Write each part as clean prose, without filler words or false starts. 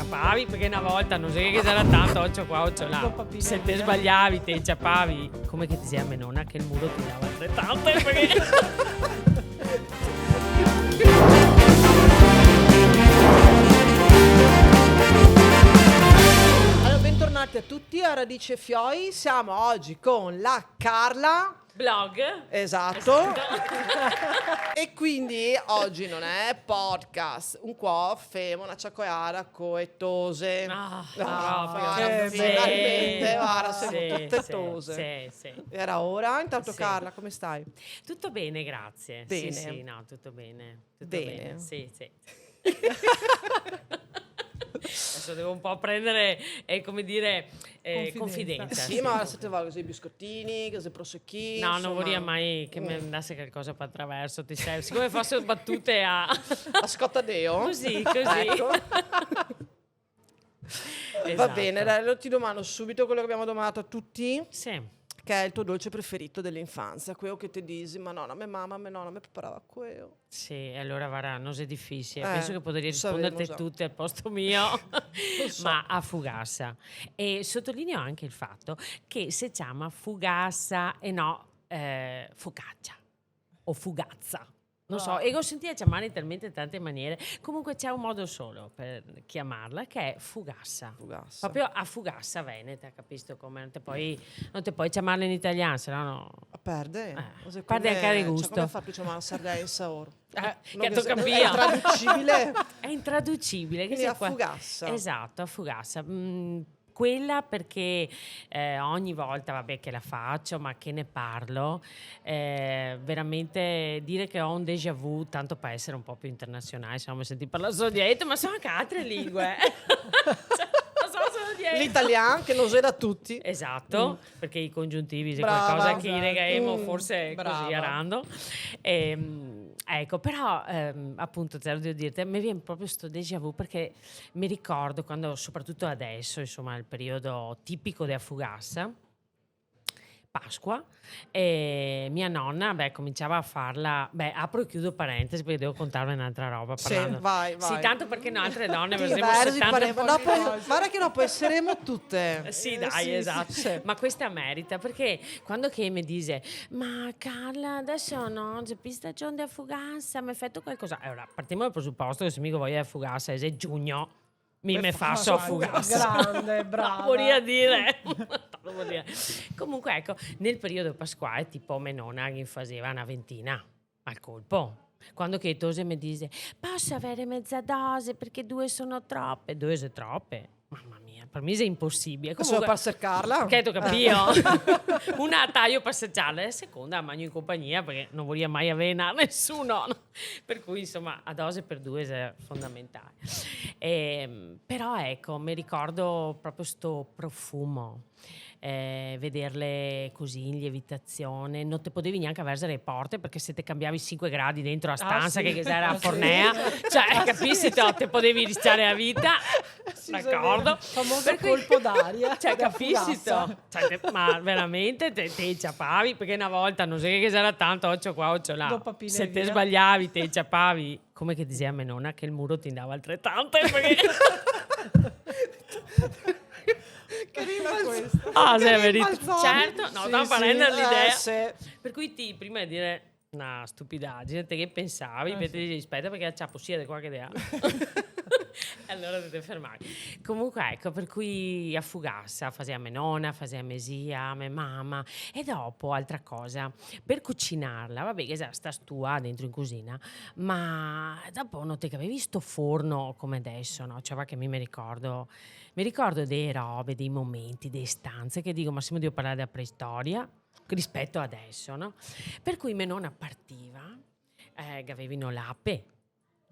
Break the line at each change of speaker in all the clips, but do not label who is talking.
inciappavi, perché una volta non so che c'era tanto, occhio qua, occhio là. Se te sbagliavi, te inciappavi. Come che diceva mia nonna che il muro ti dava altrettanto, perché...
Bentornati a tutti a Radice Fioi, siamo oggi con la Carla
Blog.
Esatto. E quindi oggi non è podcast, un po' femo una ciacoiara coetose. Finalmente, guarda, siamo tutte tose.
Sì.
Era ora. Intanto Carla, come stai?
Tutto bene, grazie.
Bene.
Sì, no, tutto bene. Tutto
Bene.
Sì. Adesso devo un po' prendere, come dire, confidenza.
Sì, ma se te va così biscottini, così prosecchini.
No, non vorrei mai che mi andasse qualcosa per attraverso. Ti sei, siccome fossero battute a
scottadeo.
Così.
Ecco.
Esatto.
Va bene, dai, ti domando subito quello che abbiamo domandato a tutti.
Sì.
Che è il tuo dolce preferito dell'infanzia? Quello che ti dici, ma no, a mia nonna mi preparava quello.
Sì, allora varà, non è difficile. Penso che potrei
sapevamo
risponderti
già.
tutte al posto mio,
so.
ma a fugassa. E sottolineo anche il fatto che si chiama fugassa e no focaccia o fugazza. Non so, e ho sentito chiamare in talmente tante maniere. Comunque c'è un modo solo per chiamarla, che è fugassa. Proprio a fugassa veneta, capisco come? Non te puoi chiamarla in italiano, se no...
Perde.
Perde anche il gusto.
Cioè, come fa più chiamare Sardegna in Saor?
Che tu capisci.
È intraducibile.
È intraducibile.
Quindi a fugassa.
Esatto, a fugassa. Quella perché ogni volta che la faccio, ma che ne parlo, veramente dire che ho un déjà vu, tanto per essere un po' più internazionale, siamo sentiti parlare solo dietro, ma sono anche altre lingue.
L'italiano che lo usa da tutti.
Esatto, perché i congiuntivi è
Brava,
qualcosa che regaiamo forse
brava.
così arando. Ecco, però appunto devo dirti, mi viene proprio sto déjà vu, perché mi ricordo quando, soprattutto adesso, insomma, il periodo tipico di Afugassa, Pasqua, e mia nonna cominciava a farla, apro e chiudo parentesi perché devo contarvi un'altra roba parlando.
Sì, vai.
Sì, tanto perché no, altre donne
guarda che dopo saremo tutte.
Sì, dai, esatto.
Sì.
Ma questa merita, perché quando che mi dice ma Carla, adesso no, c'è pista giorno di Afugassa, mi hai fatto qualcosa? Allora, partiamo dal presupposto che se mi voglio Afugassa è giugno, mi faccio Afugassa.
Grande, brava.
Vorrei dire. Comunque ecco, nel periodo pasquale tipo mia nonna che faceva una ventina al colpo. Quando che Tose mi dice posso avere mezza dose perché 2 sono troppe. 2 sono troppe? Mamma mia, per me è impossibile.
Comunque, per cercarla.
Che tu capito? Una taglio per assaggiarla, la seconda la mangio in compagnia perché non voglio mai avere nessuno. Per cui insomma a dose per 2 è fondamentale. Però ecco, mi ricordo proprio sto profumo. Vederle così in lievitazione, non te potevi neanche avere le porte perché se te cambiavi 5 gradi dentro la stanza che era a Fornea, cioè capisci, te potevi rischiare la vita, d'accordo?
Famoso colpo d'aria,
cioè capisci, ma veramente te inciappavi, perché una volta non so che c'era tanto, occhio qua, occhio là, se te sbagliavi te inciappavi, come che diceva mia nonna che il muro ti dava altrettanto, perché...
Carina questa.
Certo, no, stavo parlando l'idea.
Sì.
Per cui prima di dire una stupidaggine, te che pensavi, invece di rispetto perché c'ha possibile qualche idea. Allora dovete fermarvi. Comunque ecco, per cui a Fugassa faceva mia nonna, faceva mia zia, mia mamma, e dopo altra cosa, per cucinarla, vabbè che sta stua dentro in cucina, ma dopo non te che avevi sto forno come adesso, no? Cioè va che mi ricordo dei robe, dei momenti, delle stanze che dico, ma se mi devo parlare della preistoria rispetto adesso, no? Per cui mia nonna partiva, che avevano l'ape,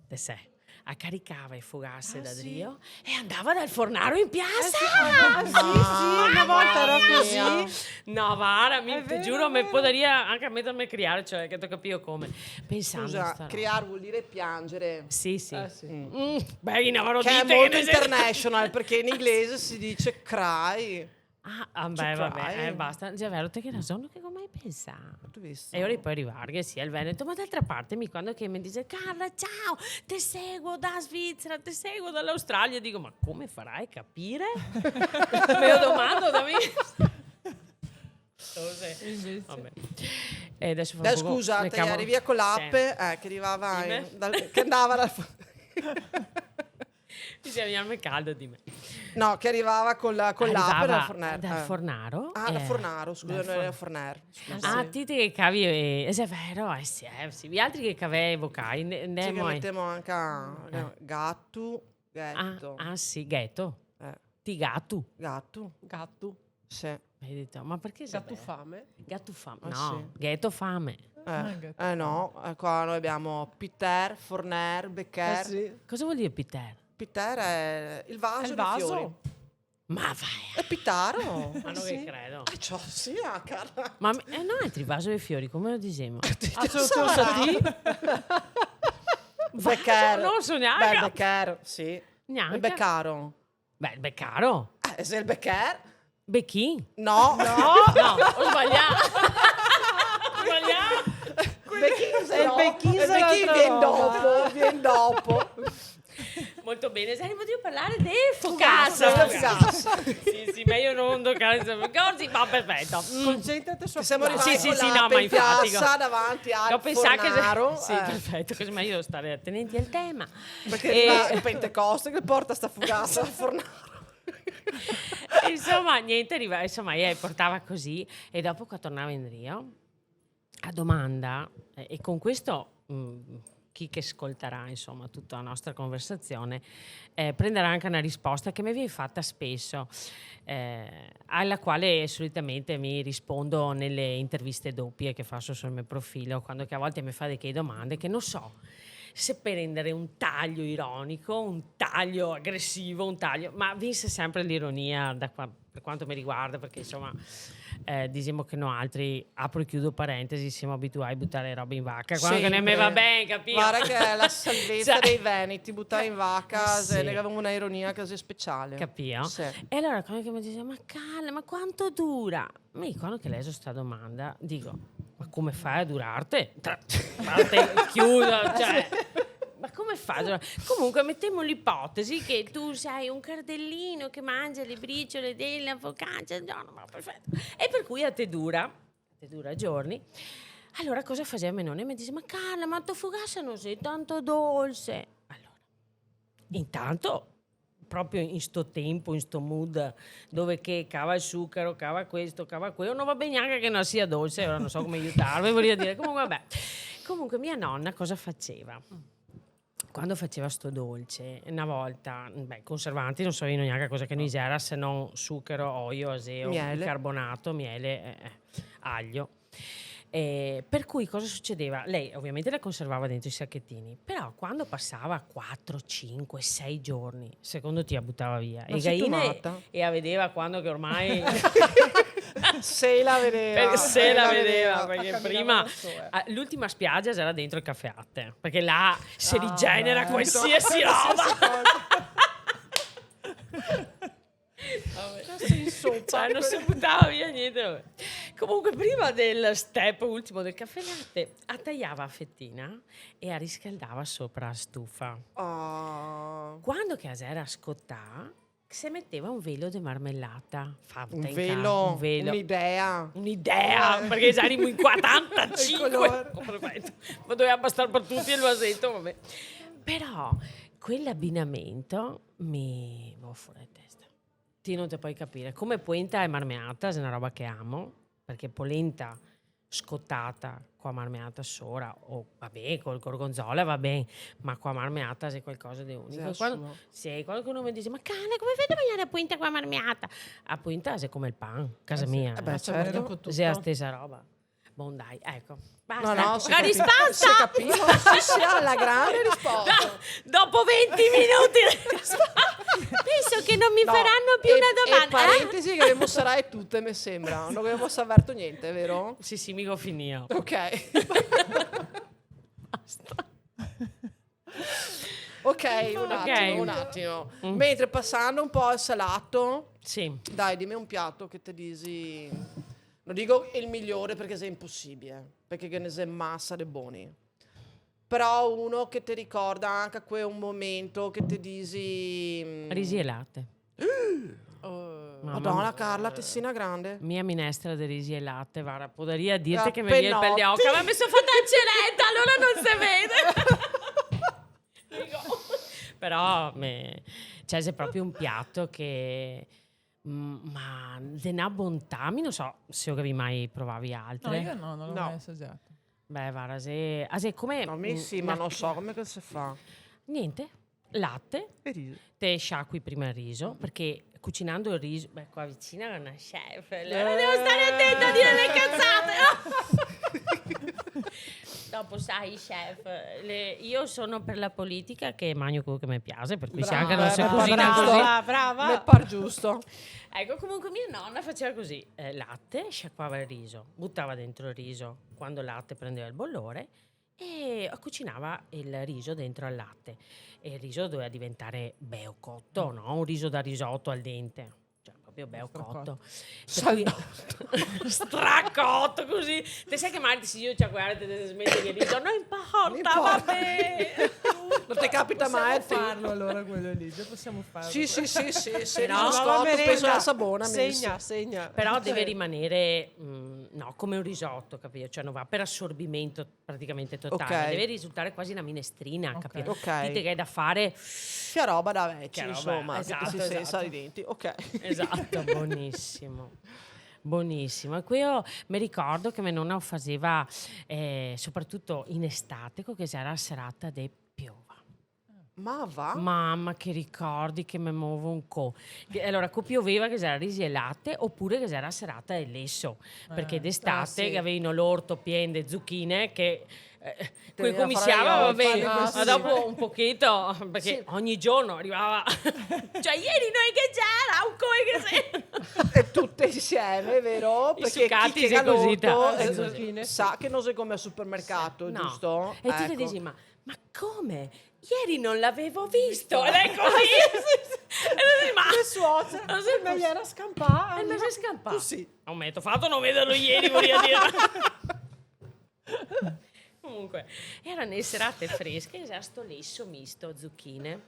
te sei, caricava i fugasse da Drio e andava dal fornaro in piazza.
Sì, una volta era così.
No, Vara, ti giuro, mi poteria anche mettermi a criare, cioè che tu capivo come. Pensando
Scusa, criare vuol dire piangere.
Sì.
Che
Beh,
è molto international perché in inglese si dice cry.
Beh, vabbè,
C'hai?
basta. Già vero, te che ragione che come hai pensato?
Tu visto?
E ora poi arrivare che sia il Veneto, ma d'altra parte quando che mi dice Carla ciao, ti seguo da Svizzera, ti seguo dall'Australia, dico ma come farai a capire? Me lo domando da me. Vabbè. E adesso
Dai, scusa, te eri via con l'app che arrivava che andava dal
mi sembra caldo di me.
no, che arrivava con l'app dal Fornero.
Dal Fornaro?
Da Fornaro, scusa, non era Fornero.
Ti che cavi è vero, sì, gli altri che cavi vocali
Ci mettiamo anche gatto.
Sì, ghetto. Ti gatto.
Gatto.
Sì.
Hai detto, ma perché
Gatto fame?
Gatto fame.
Ah,
No,
sì.
ghetto fame.
No, qua noi abbiamo Peter, Forner, Becker.
Sì.
Cosa vuol dire Peter?
Peter è il vaso,
È il
dei fiori.
vaso.
Ma vai.
È Pitaro.
Ma non che credo.
Sì, Carla.
Ma no, è il vaso dei fiori, come lo diciamo?
Becker.
Non so neanche.
Beh, Becker, sì.
Neanche.
Il Beccaro.
Beh, il Beccaro.
Se il Becker?
Becchi?
No.
No, ho sbagliato.
Il
Becchino
viene dopo.
Molto bene, saremo di parlare del
Fugazza.
Fugazza. Sì, ma io non toccare così, ma perfetto.
Concentrate su
Siamo arrivati
Sì,
con
no,
l'app
ma
in
infatti,
piazza davanti al
Devo pensare
Fornaro.
Sì, perfetto, così ma io devo stare attenti al tema.
Perché arriva il Pentecoste che porta sta Fugazza al Fornaro.
Insomma, niente, io portava così e dopo qua tornavo in Rio a domanda e con questo chi che ascolterà insomma tutta la nostra conversazione prenderà anche una risposta che mi viene fatta spesso alla quale solitamente mi rispondo nelle interviste doppie che faccio sul mio profilo, quando che a volte mi fa delle domande che non so se per rendere un taglio ironico, un taglio aggressivo, ma vinse sempre l'ironia per quanto mi riguarda, perché insomma diciamo che noi altri, apro e chiudo parentesi, siamo abituati a buttare roba in vacca, quando che ne me va bene, capito?
Guarda che è la salvezza dei veneti, buttare in vacca,
sì.
ne avevamo una ironia così speciale.
Capito?
Sì.
E allora quando che mi dice, ma Carla, ma quanto dura? Ma io quando che leso sta domanda, dico, ma come fai a durarte? Parte, chiudo, cioè... Ma come fai? Comunque mettiamo l'ipotesi che tu sei un cardellino che mangia le briciole della focaccia, no, ma perfetto. E per cui a te dura giorni. Allora cosa faceva mio nonno? E mi dice, ma Carla, ma tu focaccia non sei tanto dolce. Allora, intanto, proprio in sto tempo, in sto mood, dove che cava il zucchero, cava questo, cava quello, non va bene neanche che non sia dolce, ora non so come aiutarvi, voglio dire, comunque vabbè. Comunque mia nonna cosa faceva? Quando faceva sto dolce, una volta, conservanti, non so io neanche cosa che ne c'era, se non zucchero, olio, aseo, bicarbonato, miele, aglio. Per cui cosa succedeva? Lei ovviamente la conservava dentro i sacchettini, però quando passava 4, 5, 6 giorni, secondo te la buttava via.
Ma
e Gaine e la vedeva quando che ormai...
Se la vedeva,
perché prima l'ultima spiaggia era dentro il caffè latte, perché là si rigenera qualsiasi roba. Cioè, non si buttava via niente. Vabbè. Comunque prima del step ultimo del caffè latte tagliava a fettina e la riscaldava sopra la stufa. Quando che era scottata si metteva un velo di marmellata fatta
un
in
velo,
un'idea
perché
perché saremo in 45 perfetto. Ma doveva bastare per tutti il vasetto, vabbè. Però quell'abbinamento mi va fuori di testa. Ti non te puoi capire come polenta e marmeata, è una roba che amo, perché polenta scottata qua marmeata sola o vabbè col gorgonzola va bene, ma qua marmeata è qualcosa di unico. Quando uno mi dice ma cane come fai a mangiare a polenta qua marmeata? A polenta è come il pan, casa mia.
Certo.
È la stessa roba. Buon dai, ecco. Basta.
No,
la risposta!
Si ha la grande risposta.
Dopo 20 minuti penso che non mi faranno più una domanda.
E parentesi che abbiamo sarai tutte, mi sembra. Non abbiamo saputo niente, vero?
Sì, mica ho finito.
Ok.
Basta.
Ok,
Ok.
un attimo. Mentre passando un po' al salato,
Sì.
dai, dimmi un piatto che ti dici... Non dico il migliore perché è impossibile, perché che ne sei massa di buoni. Però uno che ti ricorda anche un momento che ti dici...
Risi e latte. Mamma
Madonna
mia.
Carla, tessina grande.
Mia minestra di risi e latte, guarda, poteria dirti che mi viene il
Penotti.
pelle d'oca, ma mi sono fatta a celetta, allora non si vede. Dico. Però, cioè, c'è proprio un piatto che... ma de una bontà, mi non so se avevi mai provavi
No,
altre.
io no, non l'ho
No.
mai assaggiato.
Beh, guarda, se come...
No, mi sì, ma non so come che si fa.
Niente, latte,
E riso.
te sciacqui prima il riso, perché cucinando il riso... Beh, qua vicino è una chef, allora devo stare attenta a dire le cazzate, no? Dopo, sai, chef, io sono per la politica che mangio quello che mi piace, per cui se anche non si
brava,
cucina
brava.
così...
Brava.
Mi par giusto.
Ecco, comunque mia nonna faceva così, latte, sciacquava il riso, buttava dentro il riso quando il latte prendeva il bollore e cucinava il riso dentro al latte. E il riso doveva diventare beo cotto, no? Un riso da risotto al dente. Cioè, proprio beo cotto. Stracotto così. Te sai che magari si io cioè, guarda, te smetti di riso, non importa, vabbè.
Non ti capita mai a te?
farlo allora quello lì, già possiamo farlo.
Sì,
No,
riso scotto, penso alla Sabona.
Segna.
Però deve rimanere no, come un risotto, capito? Cioè non va per assorbimento praticamente totale,
Ok.
deve risultare quasi una minestrina, capito?
Ok.
Dite che è da fare
Che roba da vecchi,
Che roba,
insomma,
esatto,
che ti si
esatto.
senza i denti. Ok.
esatto, buonissimo. Buonissimo. E qui io mi ricordo che mia nonna faceva soprattutto in estate, che era la serata de piova.
Ma va?
Mamma, che ricordi che mi muovo un co'. Allora, pioveva che c'era risi e latte oppure che c'era serata e lesso. Perché d'estate
sì.
che avevano l'orto pieno di zucchine che quei
Veniva a
commissava
fare
va
gli
bene,
occhi,
ma
sì.
dopo un pochetto, perché ogni giorno arrivava, cioè ieri noi che c'era, un coi che sei.
E tutte insieme, vero?
I
Perché
succati
chi che
si
ha
cosita.
l'orto,
Le
zucchine,
sa che non si come al supermercato,
No.
giusto?
E tu ti
Ecco.
dici, ma come? Ieri non l'avevo visto, ed è così. E tu dici, ma
Le suocere,
non sei
me gli era scampata.
E me si scampa.
Tu sì.
Non mi fatto non vederlo ieri, voglio dire. Comunque, erano le serate fresche, sto lesso misto, zucchine,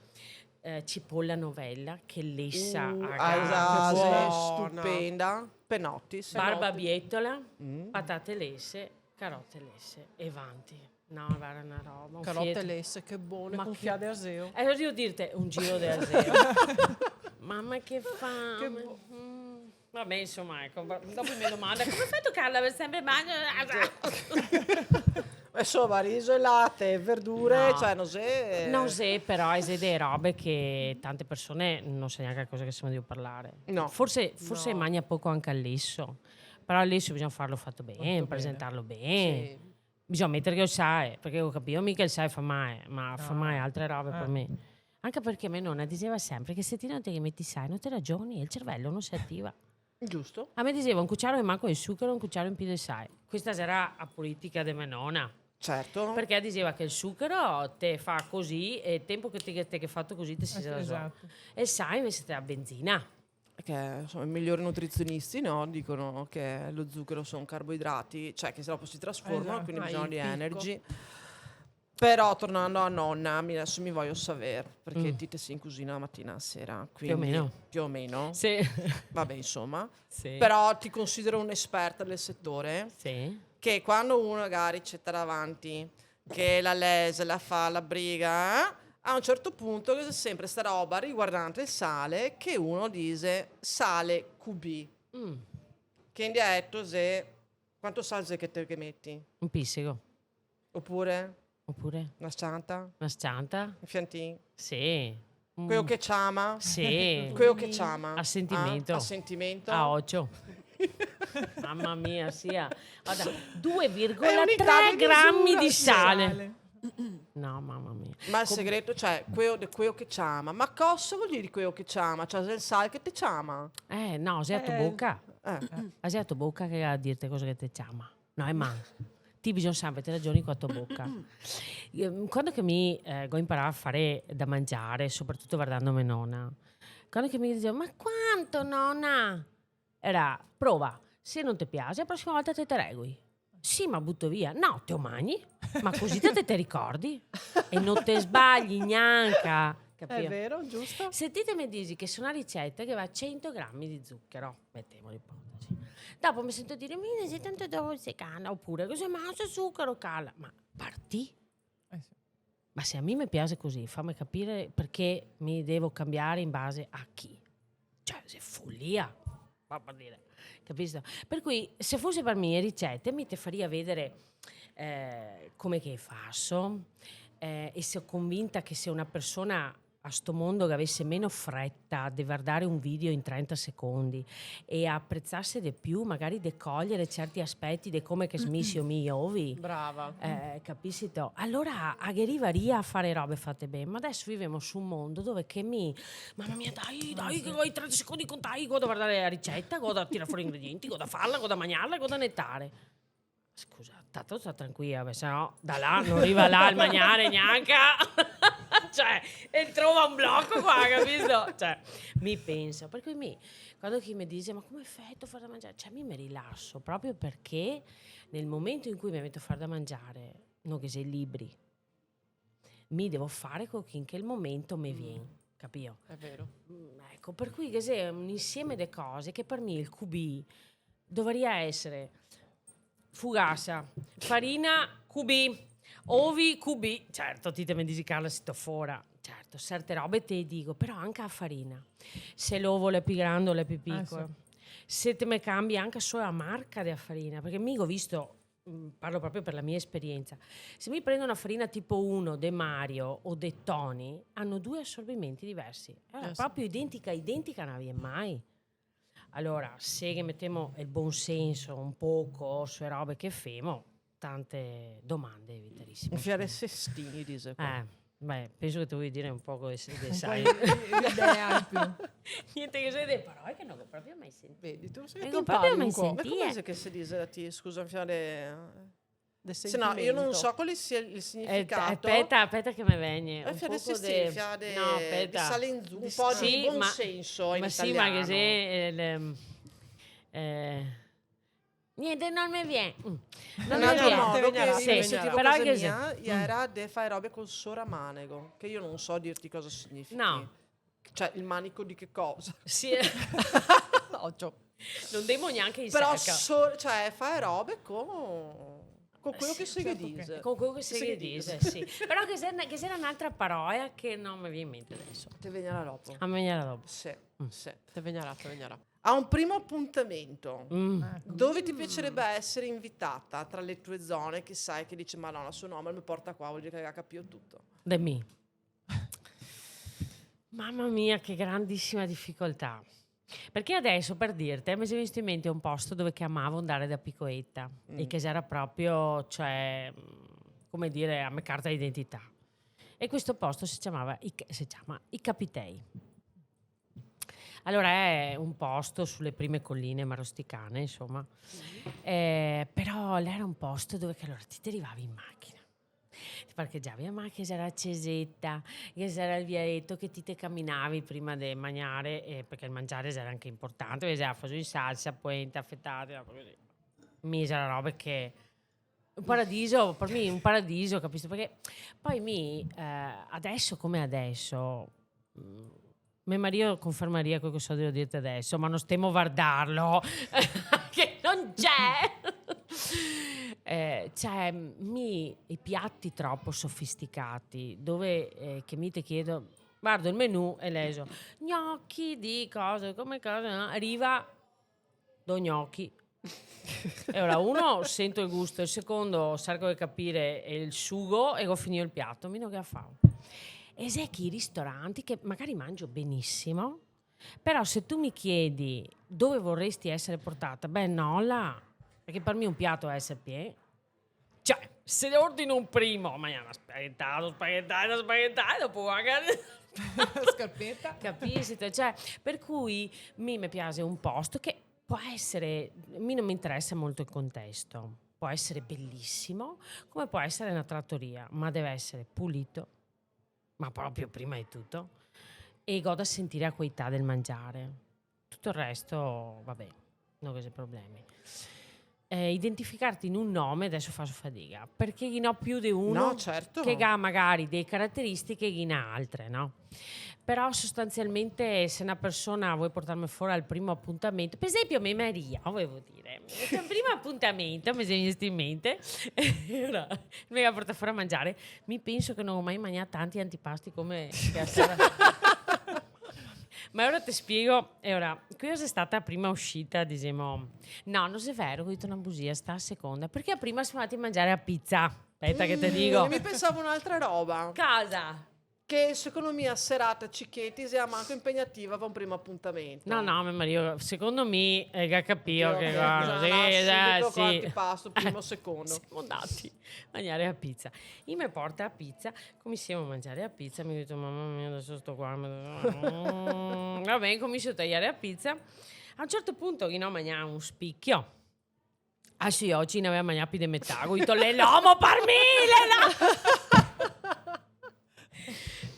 cipolla novella, che lessa a
Esatto,
buona.
stupenda. Penottis.
barbabietola, patate lesse, carote lesse e vanti. No, era una roba. un
Carote
fiet-
lesse, che buone,
Ma
con
che-
fiade a seo.
Devo dirti, un giro di aseo. Mamma che fame. Vabbè, insomma, ecco, dopo mi domanda come fai a toccarla per sempre
Insomma, riso e latte, verdure,
No.
cioè non sé.
Non so, però è delle robe che tante persone non sa neanche a cosa che stiamo di parlare.
No.
Forse mangia poco anche all'esso, però all'esso bisogna farlo fatto bene, presentarlo bene.
Sì.
Bisogna mettere che lo sai, perché ho capito mica il sai fa mai, ma fa mai altre robe per me. Anche perché mia nonna diceva sempre che se ti non te che metti sai, non ti ragioni, il cervello non si attiva.
Giusto?
A me diceva un cucciaro in manco di zucchero, un cucciaro in più di sai. Questa era la politica di mia nonna.
Certo.
Perché diceva che il zucchero te fa così e il tempo che te che fatto così ti si da
Esatto.
E il sai invece te la benzina.
Che insomma, i migliori nutrizionisti no, dicono che lo zucchero sono carboidrati, cioè che se dopo si trasformano,
Esatto.
quindi
Ah,
bisogna
il
di
picco.
energy. Però tornando a nonna, adesso mi voglio sapere, perché ti si in cucina la mattina a sera. Quindi,
o meno.
Più o meno.
Sì.
Vabbè, insomma.
Sì.
Però ti considero un'esperta del settore,
Sì.
che quando uno magari c'è davanti, che la lese, la fa, la briga, a un certo punto c'è sempre sta roba riguardante il sale, che uno dice sale QB.
Mm.
Che in dialetto se quanto salse che te che metti?
Un pissico.
Oppure
Oppure
una scianta?
una scianta.
Un fiantin?
Sì.
Quello che chiama?
Sì.
Quello che chiama?
A sentimento.
A sentimento?
A 8. Mamma mia, sia. Guarda,
È
2,3
di
grammi
misura,
di
sì.
sale. No, mamma mia.
Ma il segreto, cioè, quello che chiama. Ma cosa vuol dire quello che chiama? Cioè, se il sale che ti chiama?
No, sei a tua bocca.
Eh.
Hai a tua bocca che a dirti cosa che ti chiama. No, è man. ti bisogna sempre te ragioni con la tua bocca. Quando che mi go imparare a fare da mangiare, soprattutto guardando mia nonna, quando che mi diceva ma quanto nonna? Era prova, se non ti piace la prossima volta te regui. Sì, ma butto via. No, te lo mangi, ma così te ricordi e non te sbagli neanche.
È
Capito?
vero, giusto?
Sentitemi dici che su una ricetta che va a 100 grammi di zucchero, mettiamo l'ipotesi. Dopo mi sento dire, mi sei tanto dolce, cana, oppure così, ma non c'è zucchero, cala. Ma parti?
Sì.
Ma se a me mi piace così, fammi capire perché mi devo cambiare in base a chi. Cioè, se è follia, va a dire, capisci? Per cui, se fosse per me ricette, mi te faria vedere come che faccio e sono convinta che se una persona a sto mondo che avesse meno fretta di guardare un video in 30 secondi e apprezzasse di più, magari decogliere certi aspetti di come che smissi o mi ovi,
Brava.
capisci to? Allora arrivaria a fare robe fatte bene, ma adesso viviamo su un mondo dove che mamma mia dai che vuoi 30 secondi contai, godo a guardare la ricetta, godo a tirare fuori gli ingredienti, godo a farla, godo a mangiarla, godo a nettare. Scusa, tanto sta tranquilla, se no da là non arriva là al mangiare neanche. Cioè, e trova un blocco qua, capito? Cioè, mi pensa, per cui quando chi mi dice ma come fai a fare da mangiare? Cioè, mi rilasso proprio perché nel momento in cui mi metto a fare da mangiare, non che sei libri, mi devo fare con chi in quel momento mi viene, capito?
È vero.
Ecco, per cui che è un insieme di cose che per me il QB dovrebbe essere fugassa, farina QB, ovi QB, certo ti mi dici Carla si fora, certo, certe robe te dico, però anche a farina, se l'ovo è più grande o è più piccolo, se te me cambi anche solo la marca della farina, perché mi ho visto, parlo proprio per la mia esperienza, se mi prendo una farina tipo 1 De Mario o De Toni, hanno 2 assorbimenti diversi, proprio identica non avviene mai. Allora, se che mettiamo il buon senso un poco sulle robe che femo, tante domande vitalissime.
Fiare Sestini, dice qua.
Penso che tu vuoi dire un po' come sai.
L'idea in più.
Niente che sei delle parole che non ho proprio mai sentito.
Vedi, tu sei
Non proprio mai
Ma
sentito.
come se che si dice da te? Scusa, fiare...
del
Se no, io non
sentimento.
so quale sia il significato.
Aspetta che mi viene. Un
Fiare
poco
Sestini,
di...
fiare
No, aspetta.
sale in un po'
Sì,
di buon
ma-
senso in
ma sì,
italiano.
ma che se... niente, non mi viene. Non
Un
mi
altro
viene.
modo
Te
che
vegnerà,
io
te
sentivo
Però
casa
che
mia era de fare robe col soramanego, che io non so dirti cosa significhi.
No.
Cioè, il manico di che cosa?
Sì,
Occhio.
non devo neanche in
Però
secca.
cioè, fare robe con quello che si dice.
Con quello che si
che
dice, sì. Però che sia un'altra parola che non mi viene in mente adesso.
Te vegnerà dopo.
A me la dopo.
Sì, sì.
Te vegnerà, te vegnerà.
A un primo appuntamento,
Mm.
dove ti piacerebbe essere invitata tra le tue zone, che sai che dice ma no, il suo nome mi porta qua, vuol dire che ha capito tutto.
Da me. Mamma mia, che grandissima difficoltà. Perché adesso, per dirti, mi è venuto in mente un posto dove che amavo andare da piccoletta e che era proprio, cioè, come dire, a me carta d'identità. E questo posto si chiama I Capitei. Allora è un posto sulle prime colline marosticane, insomma. Però era un posto dove che allora ti arrivavi in macchina. Ti parcheggiavi la macchina, c'era la cesetta, che c'era il vialetto che ti te camminavi prima di mangiare, perché il mangiare era anche importante, perché c'era faso in salsa, puente, affettate, così. Misera roba che... Un paradiso, per me un paradiso, capisci? Perché poi adesso come adesso... mio marito confermaria quello che so di dirti adesso, ma non stiamo a guardarlo, che non c'è. I piatti troppo sofisticati, dove che mi te chiedo, guardo il menù e leso, gnocchi di cose, come cose, no? Arriva, do gnocchi. E ora uno sento il gusto, il secondo cerco di capire il sugo e ho finito il piatto, meno che fa. Esechi i ristoranti che magari mangio benissimo, però se tu mi chiedi dove vorresti essere portata, beh no, là, perché per me un piatto è SPE. Cioè, se ordino un primo, ma è una spaghettato, dopo magari...
Scarpetta.
Capisci? Cioè, per cui mi piace un posto che può essere... A me non mi interessa molto il contesto. può essere bellissimo, come può essere una trattoria, ma deve essere pulito, ma proprio prima di tutto, e goda sentire la qualità del mangiare. Tutto il resto, vabbè, non ho problemi. Identificarti in un nome adesso faccio fatica, perché chi ne ho più di uno
No, certo.
che ha magari delle caratteristiche e chi ne ha altre, no? Però sostanzialmente se una persona vuoi portarmi fuori al primo appuntamento, per esempio me Maria, volevo dire, il primo appuntamento mi viene in mente, ora mi va a portare fuori a mangiare, mi penso che non ho mai mangiato tanti antipasti come che a sera. Ma ora ti spiego, e ora, cosa è stata la prima uscita, diciamo, no, non è vero, ho detto una bugia, sta a seconda, perché prima siamo andati a mangiare a pizza, aspetta che ti dico.
Mi pensavo un'altra roba.
Cosa?
Che secondo me a serata cicchetti sia manco impegnativa per un primo appuntamento.
No, mio marito, secondo me, che capito che guarda,
sì, antipasto, primo o secondo.
Siamo andati a mangiare a pizza. Io mi porta a pizza, cominciamo a mangiare a pizza, mi ho detto, mamma mia, adesso sto qua. Va bene, comincio a tagliare a pizza. A un certo punto, io no, mangiavo un spicchio. Ah sì, oggi ne aveva mangiato più di metà. Ho detto, l'uomo per me,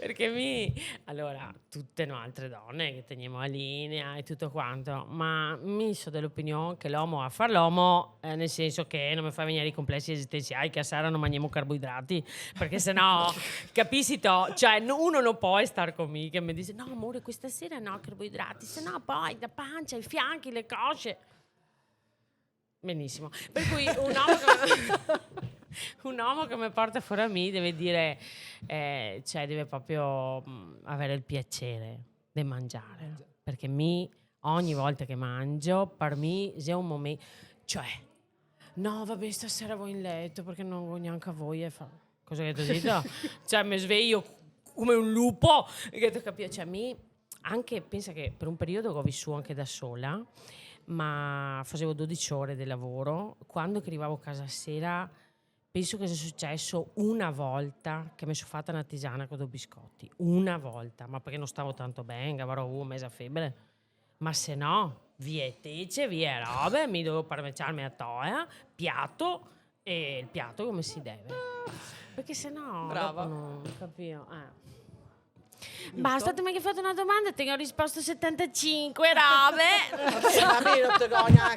perché allora, tutte no, altre donne che teniamo a linea e tutto quanto, ma mi so dell'opinione che l'uomo a far l'uomo, nel senso che non mi fa venire i complessi esistenziali che a sera non mangiamo carboidrati, perché sennò, capisci to? Cioè, uno non può stare con me che mi dice, no amore, questa sera no carboidrati, sennò poi la pancia, i fianchi, le cosce. Benissimo. Per cui un uomo che mi porta fuori a me deve dire, cioè deve proprio avere il piacere di mangiare, perché ogni volta che mangio per me c'è un momento, cioè no vabbè stasera vado in letto perché non ho neanche a voglia cosa che ti ho detto? Cioè mi sveglio come un lupo, che ti capisci? Cioè anche pensa che per un periodo ho vissuto anche da sola, ma facevo 12 ore di lavoro. Quando arrivavo a casa a sera, penso che sia successo una volta che mi sono fatta una tisana con 2 biscotti. Una volta, ma perché non stavo tanto bene, avrò un mese a febbre. Ma se no, via tece, via robe, mi dovevo parmeggiarmi a toia, piatto, e il piatto come si deve. Perché se no,
Brava.
dopo non capivo. Basta, tu mi hai fatto una domanda e ti ho risposto 75 robe.
A me non te gogna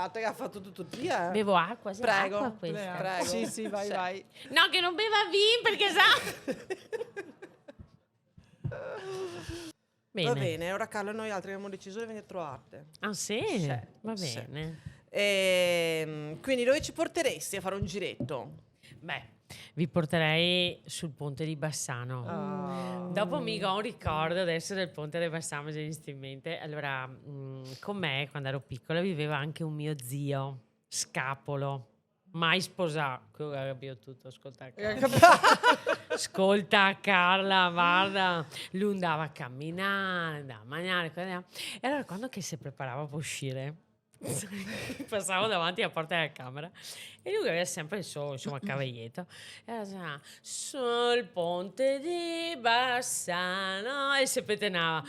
te ha fatto tutto te.
Bevo acqua, sì,
Prego,
acqua questa.
prego.
Sì, vai, vai.
No, che non beva vin perché sa. Bene.
Va bene, ora Carlo e noi altri abbiamo deciso di venire a trovarti.
Ah sì?
Sì,
Va
sì.
bene.
Quindi dove ci porteresti a fare un giretto?
Beh, vi porterei sul ponte di Bassano. Dopo mi ho un ricordo adesso del ponte di Bassano, mi è venuto in mente. Allora, con me, quando ero piccola, viveva anche un mio zio, Scapolo, mai sposato. Quello che capito tutto, ascolta Carla. Ascolta Carla, guarda, lui andava a camminare, andava a mangiare. E allora quando che si preparava per uscire, passavo davanti alla porta della camera e lui aveva sempre il suo cavalietto e era sul ponte di Bassano e si petenava.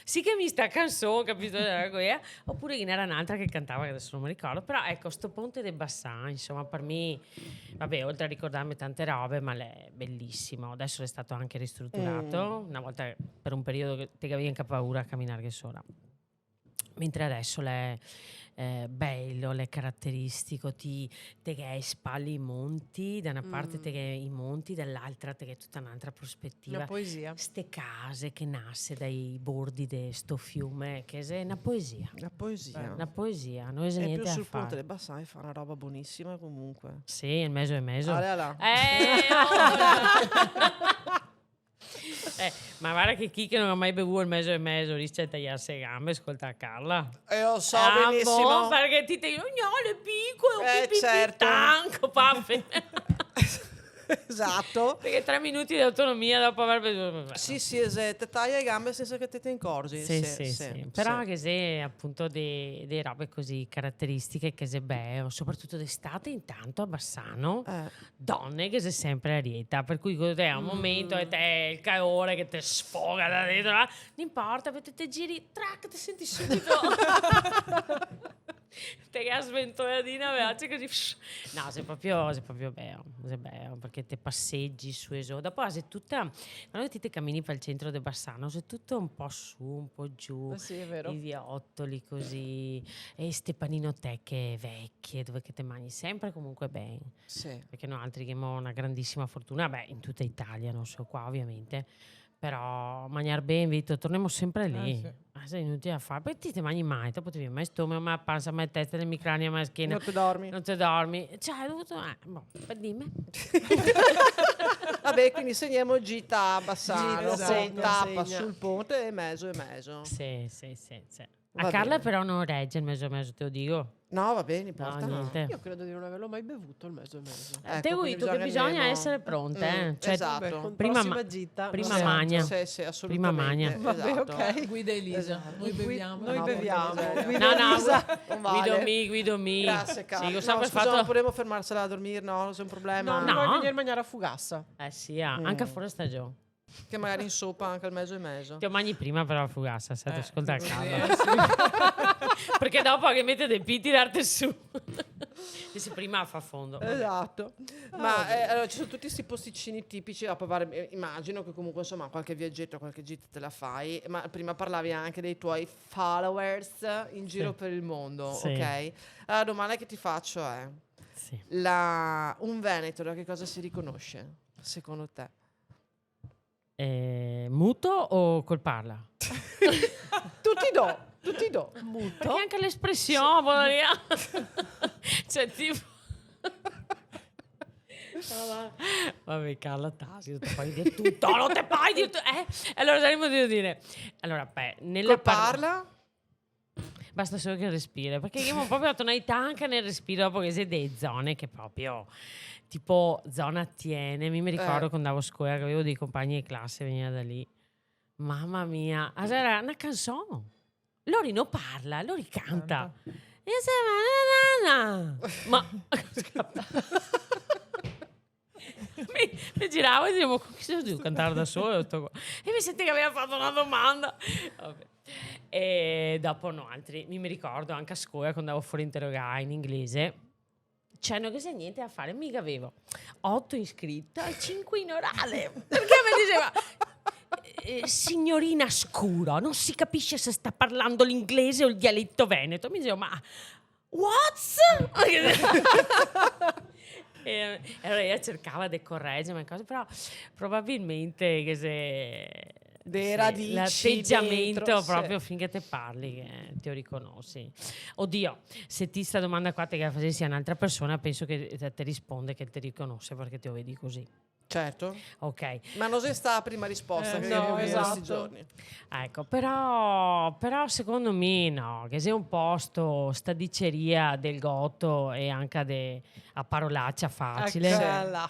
Sì che mi sta canzone, capito? Oppure che n'era un'altra che cantava, che adesso non mi ricordo, però ecco, sto ponte di Bassano, insomma, per me, vabbè, oltre a ricordarmi tante robe, ma è bellissimo. Adesso è stato anche ristrutturato, una volta per un periodo che ti avevi anche paura a camminare che sola. Mentre adesso è bello, è caratteristico, te che hai spalle i monti, da una parte te che hai i monti, dall'altra te che è tutta un'altra prospettiva.
Una poesia.
Ste case che nasce dai bordi di sto fiume, che è una poesia.
La poesia.
Una poesia, non c'è
E più
niente da
sul ponte
fare.
del Bassano fa una roba buonissima comunque.
Sì, il meso è meso.
Allora.
Ma guarda che chi che non ha mai bevuto il meso e meso riesce a tagliarsi le gambe, ascolta Carla.
E lo so
Ah,
benissimo.
boh, perché ti dicono, no, le piccole,
Certo.
tanco, paffe.
Esatto.
Perché 3 minuti di autonomia dopo aver bevuto.
Sì, esatto. Taglia le gambe senza che te ne accorgi.
Sì. Però che se appunto delle robe così caratteristiche che se bello, soprattutto d'estate intanto a Bassano, donne che sei sempre a rieta, per cui è un momento e te il calore che ti sfoga da dentro, non importa, perché te giri, trac, ti senti subito. Te che ha sventoladina veloce così. No, sei proprio bello, perché te passeggi su e su. Dopo sei tutta, quando ti cammini per il centro del Bassano, sei tutto un po' su, un po' giù,
Sì, è vero.
i viottoli così, e ste paninoteche vecchie dove che te mangi sempre comunque bene.
Sì.
Perché noi altri che abbiamo una grandissima fortuna, beh, in tutta Italia, non so qua ovviamente, però mangiare bene, Vito, torniamo sempre lì.
sì.
Sei inutile a fare, poi ti mangi mai, dopo ti viene mai stomaco, mai panza, mai testa, mai crania, mai schiena,
Non ti dormi.
non ti dormi. Cioè, hai dovuto, boh, dimmi.
Vabbè, quindi segniamo gita a Bassano,
Gita,
con
segna,
tappa
segna.
sul ponte e meso.
Sì. A
Va
Carla
bene.
però non regge il mezzo, te lo dico.
No, va bene,
No,
importa.
niente.
Io credo di non averlo mai bevuto il mezzo e mezzo.
Ecco, quindi
Te che bisogna
almeno-
essere pronte, Cioè,
esatto.
Vabbè, con
prima
prossima
ma-
gita.
prima
Sì.
magna.
Sì, assolutamente.
magna.
Vabbè,
Esatto.
ok.
Guida Elisa.
Esatto.
Noi beviamo.
Noi
No,
beviamo.
porca miseria.
Guida
No,
Elisa.
Non vale.
Guidomi.
Grazie, Carlo.
Sì, io ho
No,
sempre
scusa,
fatto...
non potremmo fermarsela a dormire, no? Non c'è un problema.
No,
No.
non vuoi venire a mangiare a Fugassa.
Sì, anche fuori stagione.
Che magari in soppa anche al mezzo e mezzo.
Ti mangi prima però la fugassa, se ti ascolta
così,
Carla. Perché dopo che mette dei piti tirarte su. Dici prima fa fondo. vabbè.
Esatto. Ma allora, ci sono tutti questi posticini tipici da provare. Immagino che comunque insomma qualche viaggetto, qualche gita te la fai. Ma prima parlavi anche dei tuoi followers in giro per il mondo,
Sì.
ok? La domanda che ti faccio è:
Sì.
un Veneto da che cosa si riconosce, secondo te?
Muto o col parla?
Tutti do.
Perché anche l'espressione, Valeria. Cioè, tipo... Vabbè, Carla Tassi, non ti puoi dire tutto, non ti puoi dire tutto. Allora, saremmo di dire... Allora, beh, nella
Col parla?
Basta solo che respiri, perché io ho proprio la tonalità anche nel respiro, dopo che sei delle zone che proprio... Tipo zona Tiene, mi ricordo quando andavo a scuola che avevo dei compagni di classe, veniva da lì. Mamma mia, era una canzone. Lori non parla, Lori canta. E io ma mi giravo e dicevo, cosa devo cantare da solo? E mi senti che aveva fatto una domanda. Vabbè. E dopo no, altri. Mi ricordo anche a scuola quando andavo fuori a interrogare in inglese. Cioè, non c'è niente da fare, mica avevo 8 iscritti e 5 in orale. Perché mi diceva, signorina scuro, non si capisce se sta parlando l'inglese o il dialetto veneto. Mi dicevo, ma what? E allora io cercava di correggermi cose, però probabilmente che se
Dei radici
l'atteggiamento
dentro, sì.
proprio finché te parli che ti riconosci. Oddio, se ti sta domanda qua te che la facessi a un'altra persona, penso che te risponde che ti riconosce perché te lo vedi così.
Certo.
Ok,
Ma non sei stata la prima risposta che
no,
abbiamo in
esatto.
questi giorni.
ecco, però secondo me no, che sei un posto sta diceria del gotto e anche a parolaccia facile.
Eccola.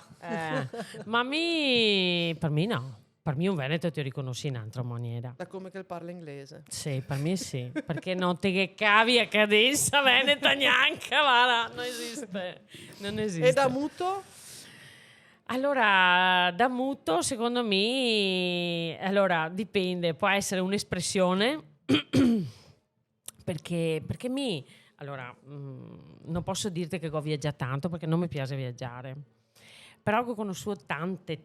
Ma per me no. Per me un Veneto ti riconosci in altra maniera.
Da come che parla inglese.
Sì, per me sì, perché non te che cavi a cadenza veneta neanche, guarda, non esiste. Non esiste.
E da muto?
Allora, da muto, secondo me, allora dipende, può essere un'espressione perché allora, non posso dirti che ho viaggiato tanto perché non mi piace viaggiare. Però ho conosciuto tante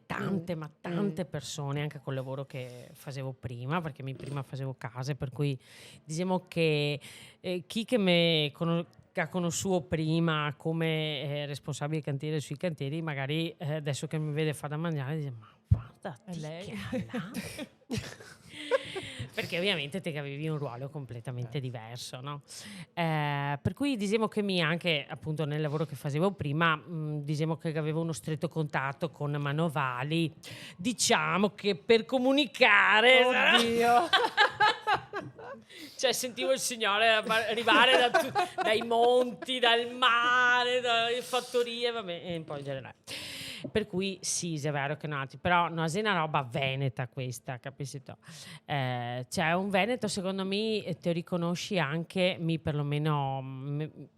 persone anche col lavoro che facevo prima, perché prima facevo case, per cui diciamo che chi che mi ha conosciuto prima come responsabile cantiere sui cantieri, magari adesso che mi vede fare da mangiare dice ma guarda
È lei?
che alla... perché ovviamente te che avevi un ruolo completamente diverso, no? Per cui diciamo che anche appunto nel lavoro che facevo prima diciamo che avevo uno stretto contatto con manovali, diciamo che per comunicare
Oddio.
cioè sentivo il Signore arrivare dai monti, dal mare, dalle fattorie, vabbè, e poi in generale. Per cui sì, è vero che no, però non è una roba veneta questa, capisci tu? Cioè un veneto secondo me te riconosci anche, perlomeno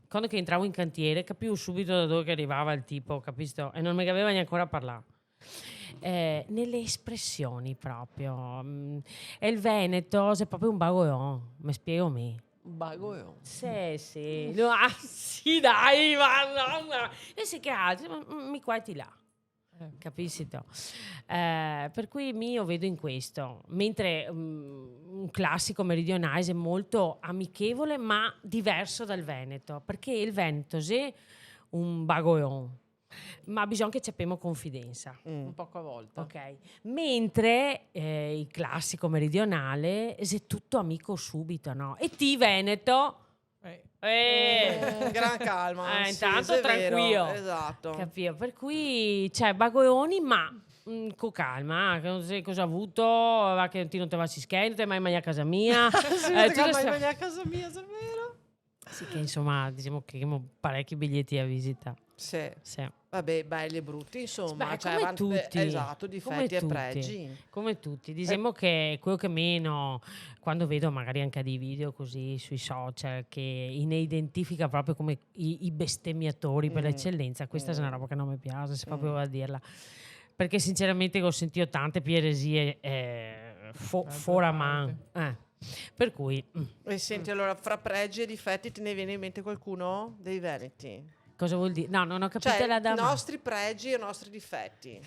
quando che entravo in cantiere capivo subito da dove che arrivava il tipo, capisci? E non mi aveva neanche ancora a parlare. Nelle espressioni proprio. E il Veneto è proprio un bagoion, mi spiego me.
Bagoio.
Sì. No, sì, dai, ma e se che altro, mi quati là. Capisci? Per cui io vedo in questo, mentre un classico meridionale è molto amichevole ma diverso dal Veneto, perché il Veneto è un bagoion, ma bisogna che ci abbiamo confidenza.
Un poco a volta.
Ok, mentre il classico meridionale è tutto amico subito, no? E ti Veneto,
Gran calma. sì,
intanto
è vero,
tranquillo,
esatto.
capito? Per cui c'è bagoioni, ma con calma, che non sai cosa ha avuto, va che ti non te va si non te mai mangiare a casa mia.
Sì,
tu
mai
sai-
venire a casa mia, se è vero.
sì, che insomma, diciamo che abbiamo parecchi biglietti a visita.
Sì.
Sì.
Vabbè, belli e brutti, insomma.
Beh,
cioè,
come
avanti-
tutti.
esatto,
Come
difetti e
tutti.
pregi.
Come tutti, diciamo che quello che meno, quando vedo magari anche dei video così sui social che ne identifica proprio come i bestemmiatori per eccellenza, questa è una roba che non mi piace, se proprio a dirla. Perché sinceramente ho sentito tante pieresie fuori man. Per cui,
E senti, allora, fra pregi e difetti te ne viene in mente qualcuno dei veneti?
cosa vuol dire? No, non ho capito
Cioè,
la
i
dama.
nostri pregi e i nostri difetti.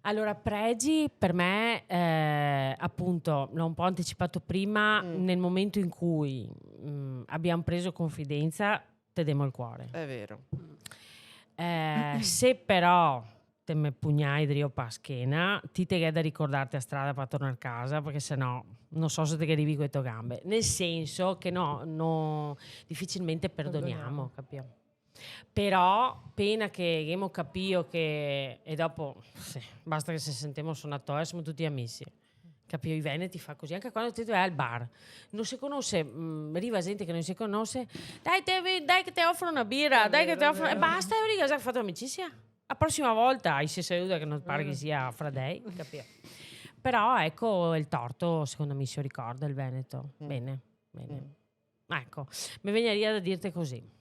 Allora, pregi per me, appunto, l'ho un po' anticipato prima, nel momento in cui abbiamo preso confidenza, te demo il cuore.
È vero.
Se però te me pugnai drio pa schiena, ti te da ricordarti a strada per tornare a casa, perché sennò non so se te che arrivi con le tue gambe. Nel senso che no, difficilmente perdoniamo, capiamo? Però appena che abbiamo capito che e dopo sì, basta che se sentiamo suonato siamo tutti amici, capito? I veneti fa così anche quando ti vai al bar non si conosce, arriva gente che non si conosce, dai che ti offro una birra, dai che ti offro e basta, e io ho fatto amicizia, la prossima volta si saluta che non pare che sia fra dei, capito? Però ecco il torto secondo me si ricorda il Veneto bene. Ecco, mi veniva da dirti così.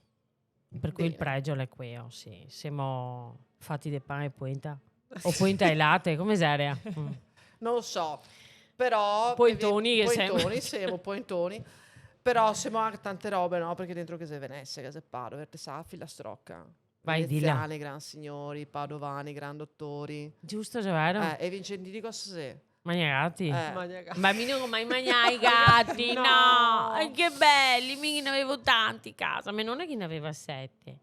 Per cui il pregio è quello, sì. Siamo fatti di pane e puenta. O puenta e latte, come seria?
Non lo so, però...
Pointoni che
siamo pointoni. Però siamo anche tante robe, no? Perché dentro che se venesse, che se paro, verte Saffi, la strocca.
Vai, di là.
Veneziani, gran signori, padovani, gran dottori.
Giusto, vero?
E vincenti cosa se?
Magnagati.
Magnaga.
Ma mi non mai mangiai i gatti, no. Che belli, mi ne avevo tanti a casa. Ma non è che ne aveva 7.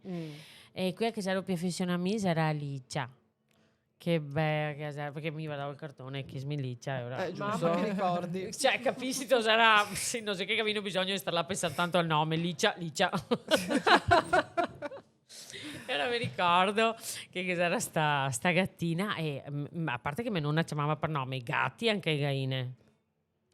E quella che c'era più affezionata a me era Alicia. Che bella, perché mi guardavo il cartone che smiliccia.
Mamma, che ricordi.
Cioè, capisci sarà? Sì, non so che capito bisogno di stare là a pensare tanto al nome. Licia. E ora mi ricordo che era sta gattina e a parte che mia nonna chiamava per nome i gatti e anche le gaine.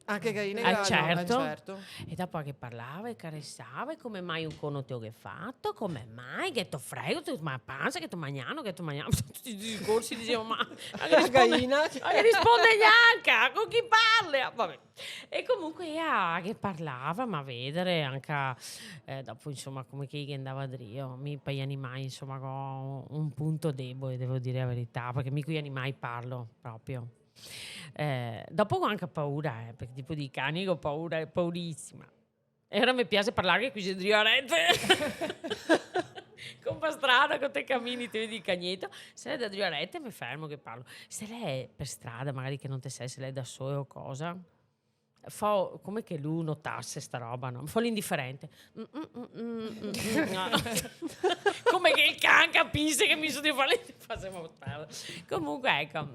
Anche Gaine
certo. E dopo che parlava e caressava e come mai un cono te ho che fatto, come mai che t'ho frego, ma panza che t'ho mangiato, tutti i discorsi dicevo ma che
gaina.
risponde neanche, con chi parla? Vabbè. E comunque che parlava, ma vedere anche dopo insomma come che andava a drio, mi per gli animali insomma con un punto debole, devo dire la verità, perché mi con gli animali parlo proprio. Dopo ho anche paura, perché tipo di cani ho paura, è paurissima. E ora mi piace parlare qui di a rete. Con per strada, con te cammini, ti vedi il cagnetto. Se lei è da due a rete mi fermo che parlo. Se lei è per strada, magari che non te sai se lei è da sola o cosa, fa come che lui notasse sta roba, no? Fa l'indifferente. No. Come che il can capisce che mi sono di fare comunque ecco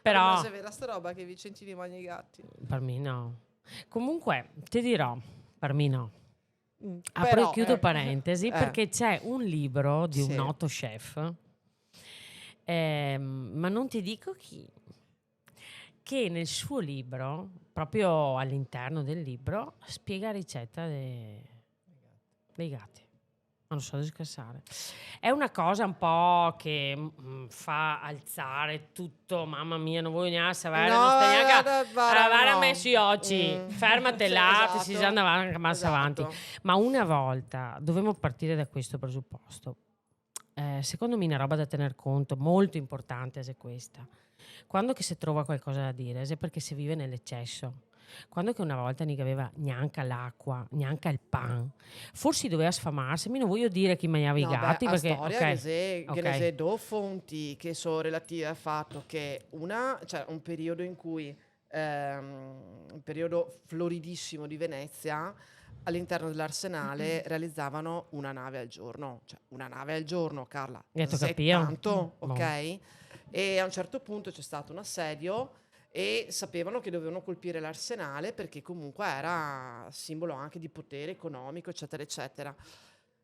però
Ma se è vera sta roba che Vicentini mangia i gatti.
per me no, comunque ti dirò per me no. Apro
Però,
e chiudo parentesi perché c'è un libro di un
Sì.
noto chef ma non ti dico chi, che nel suo libro, proprio all'interno del libro, spiega la ricetta dei gatti. Non so di scherzare. È una cosa un po' che fa alzare tutto. Mamma mia, non voglio neanche sapere. non stai neanche a
no.
me sui occhi. Fermate
Sì,
là,
esatto.
si sta andando massa avanti. Ma una volta dovremmo partire da questo presupposto. Secondo me una roba da tener conto, molto importante è questa. Quando che si trova qualcosa da dire, è perché si vive nell'eccesso. quando che una volta non aveva neanche l'acqua, neanche il pan, forse doveva sfamarsi. Mi non voglio dire che mangiava i
No,
gatti,
a
perché
storia che se do fonti che sono relative al fatto che c'è un periodo in cui un periodo floridissimo di Venezia, all'interno dell'arsenale realizzavano una nave al giorno, cioè una nave al giorno, Carla,
Detto
se
capio.
tanto,
Boh.
ok? E a un certo punto c'è stato un assedio e sapevano che dovevano colpire l'arsenale perché comunque era simbolo anche di potere economico, eccetera, eccetera.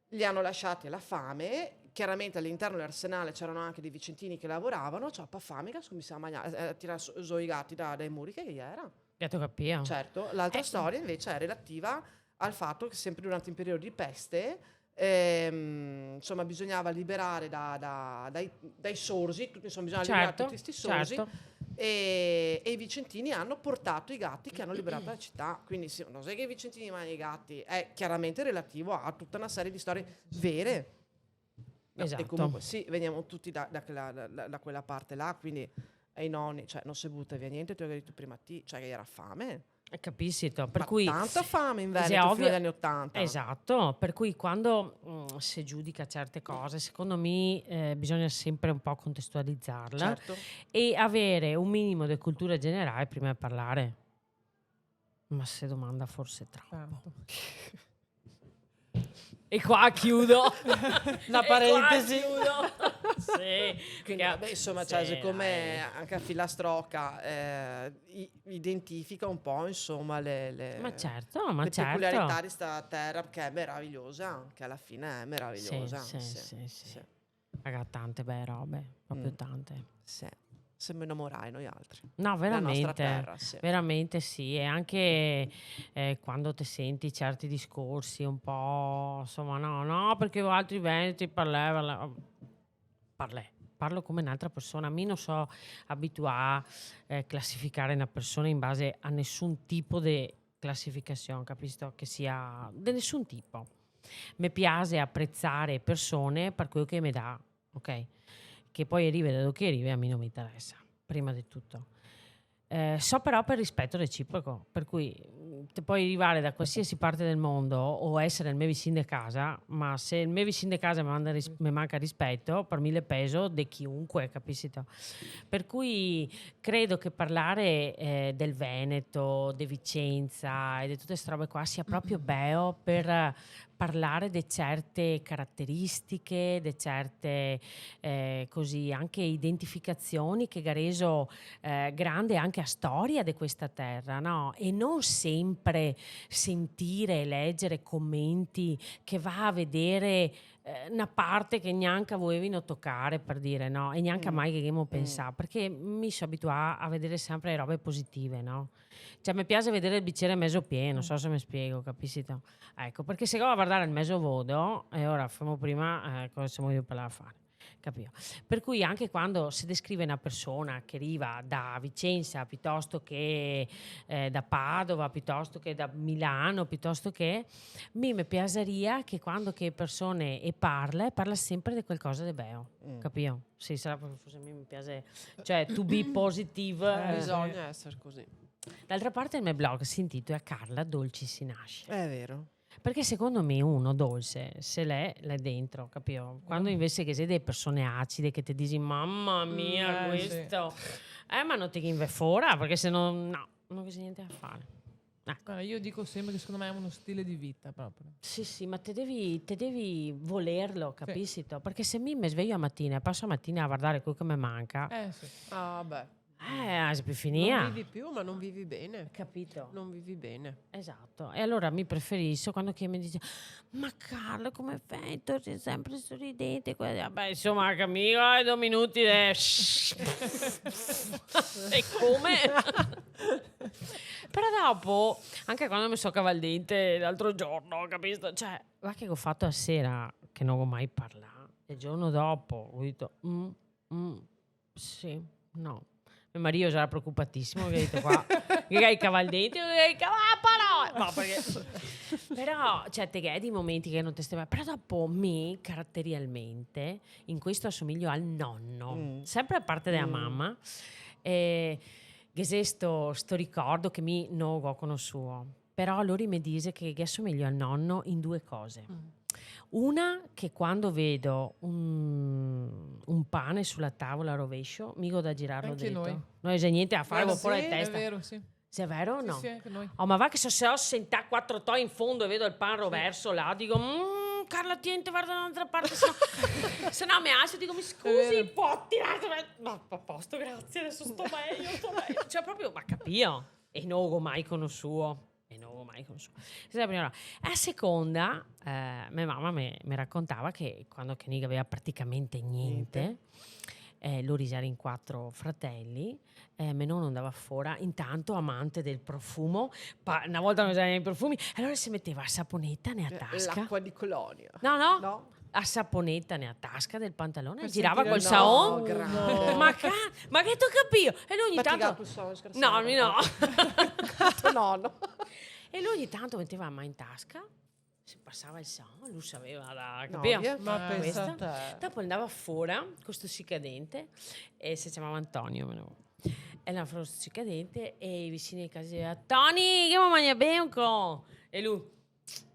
Li hanno lasciati alla fame. Chiaramente all'interno dell'arsenale c'erano anche dei vicentini che lavoravano. Ciappa fame, che cominciava a tirare su i gatti dai muri, che era.
Detto capio.
Certo, l'altra
Eh.
storia invece è relativa al fatto che sempre durante il periodo di peste, insomma, bisognava liberare dai sorsi, insomma, bisognava liberare
Certo,
tutti questi sorsi.
certo.
E i vicentini hanno portato i gatti che hanno liberato la città. Quindi non è che i vicentini mangiano i gatti, è chiaramente relativo a tutta una serie di storie vere. No,
Esatto.
E comunque sì, veniamo tutti da quella parte là, quindi ai nonni, cioè non si butta via niente, ti ho detto prima cioè che era fame.
Capisci? Per
Ma
cui
tanta fame in
se è
Veneto fino
ovvio-
agli anni '80.
Esatto, per cui quando si giudica certe cose, secondo me bisogna sempre un po' contestualizzarla
Certo.
e avere un minimo di cultura generale prima di parlare. Ma se domanda forse troppo.
Certo.
E qua chiudo.
Una
E
parentesi.
qua chiudo. Sì.
Quindi,
che-
vabbè, insomma,
sì,
cioè, siccome
dai.
anche a filastrocca identifica un po', insomma,
Ma certo, ma
le
certo.
peculiarità di sta terra, che è meravigliosa, che alla fine è meravigliosa.
Sì. Raga, tante belle robe, proprio tante.
Sì. Se me innamorai noi altri.
No,
La nostra
veramente,
terra, sì.
veramente sì. E anche quando ti senti certi discorsi un po', insomma, no, perché altri veneti parlavano. Parlo come un'altra persona. A me non so abituare a classificare una persona in base a nessun tipo di classificazione, capisco? Che sia di nessun tipo. Mi piace apprezzare persone per quello che mi dà, ok? Che poi arriva da dove che arriva a me non mi interessa, prima di tutto. So però per rispetto reciproco, per cui te puoi arrivare da qualsiasi parte del mondo o essere il mio vicino di casa, ma se il mio vicino di casa mi manca rispetto, per me le peso di chiunque, capisci? Per cui credo che parlare del Veneto, di Vicenza e di tutte queste robe qua sia proprio bello per parlare di certe caratteristiche, di certe così anche identificazioni che ha reso grande anche a storia di questa terra, no? E non sempre sentire e leggere commenti che va a vedere una parte che neanche volevano toccare, per dire, no? E neanche mai che abbiamo pensato, perché mi sono abituata a vedere sempre le robe positive, no? Cioè mi piace vedere il bicchiere mezzo pieno, non so se mi spiego, capisci? Ecco, perché se va a guardare il mezzo vodo, e ora facciamo prima cosa siamo io per la fare. Capito? Per cui anche quando si descrive una persona che arriva da Vicenza piuttosto che da Padova, piuttosto che da Milano, piuttosto che mi piaceria che quando che persone parla sempre di qualcosa di bello, capito? Sì, sarà proprio forse a me mi piace, cioè to be positive.
Bisogna essere così.
D'altra parte il mio blog si intitola Carla Dolci si nasce.
È vero.
Perché secondo me uno dolce, se l'è dentro, capito? Quando invece che sei delle persone acide che ti dici mamma mia questo, ma non ti inve fuori perché se no, non c'è niente da fare.
Guarda, io dico sempre che secondo me è uno stile di vita proprio.
Sì, ma te devi volerlo, capisci? Perché se mi sveglio a mattina e passo la mattina a guardare quello che mi manca,
Sì.
Ah, beh.
si può finire.
Non vivi più, ma non vivi bene.
Capito?
Non vivi bene.
Esatto, e allora mi preferisco quando che mi dice ma Carla come fai? Torni sempre sorridente. Vabbè, insomma, anche amico, 2 minuti e come? Però dopo, anche quando mi so cavaldente l'altro giorno, capito? Cioè, va che ho fatto a sera che non ho mai parlato, e il giorno dopo ho detto sì, no. Mio marito era preoccupatissimo, che ha detto qua, che hai cavaldenti, che hai parole. No, perché... Però, cioè, te che hai dei momenti che non ti stai... Però dopo me, caratterialmente, in questo assomiglio al nonno, sempre a parte della mamma, che sto ricordo che mi non ho conosciuto. Però lui mi dice che assomiglio al nonno in due cose. Una, che quando vedo un pane sulla tavola a rovescio, mica da girarlo
Anche
dritto.
noi.
Non c'è niente a fare,
Ah,
ho fuori
sì?
la
È
testa.
vero, sì.
Se è vero o
Sì,
no?
sì, anche noi.
Oh, ma va che se ho sentito quattro to in fondo e vedo il pan roverso là, dico, Carla, tienti, guarda dall'altra parte, se no mi alzo e dico, mi scusi,
vero.
può tirare? No, a posto, grazie, adesso sto meglio. Cioè, proprio, ma capio? E non ho mai conosciuto. Questa è la prima roba. A seconda, mia mamma mi raccontava che quando Keniga aveva praticamente niente, loro erano in 4 fratelli, mio nonno andava fuori, intanto amante del profumo, una volta non usava i profumi, allora si metteva la saponetta nella tasca.
L'acqua di Colonia.
No,
No?
a saponetta nella tasca del pantalone e
Per
girava
sentire
col
il
saon.
No, grande.
Ma che tu capio? E lui ogni
Ma ti
tanto...
capo sono scherzando.
No, no.
No.
E lui ogni tanto metteva la mano in tasca, si passava il son, lui sapeva da
No,
capire.
via.
Ma pensa a
Questa.
te.
Dopo andava fuori, questo ciccadente, e si chiamava Antonio. E andava fuori questo ciccadente e i vicini di casa dicevano, Tony, che mi mangia benco? E lui,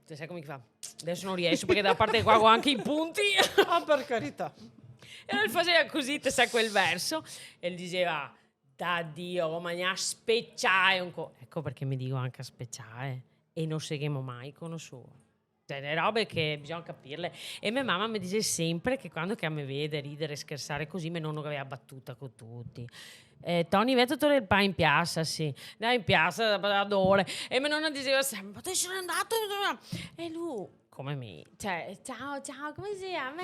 sai come fa? Adesso non riesco perché da parte qua ho anche i punti.
Ah, per carità.
E lui faceva così, te sai quel verso, e gli diceva, da Dio, ho mangiato speciale. Ecco perché mi dico anche speciale. E non seguiamo mai conosciuto. Cioè, le robe che bisogna capirle. E mia mamma mi dice sempre che quando che mi vede ridere e scherzare così, mio nonno aveva battuta con tutti. Tony, vedo tu il pane in piazza, sì. Dai, in piazza da ore. E mio nonno diceva sempre, ma te sei andato? E lui, come me, cioè, ciao, come si chiama?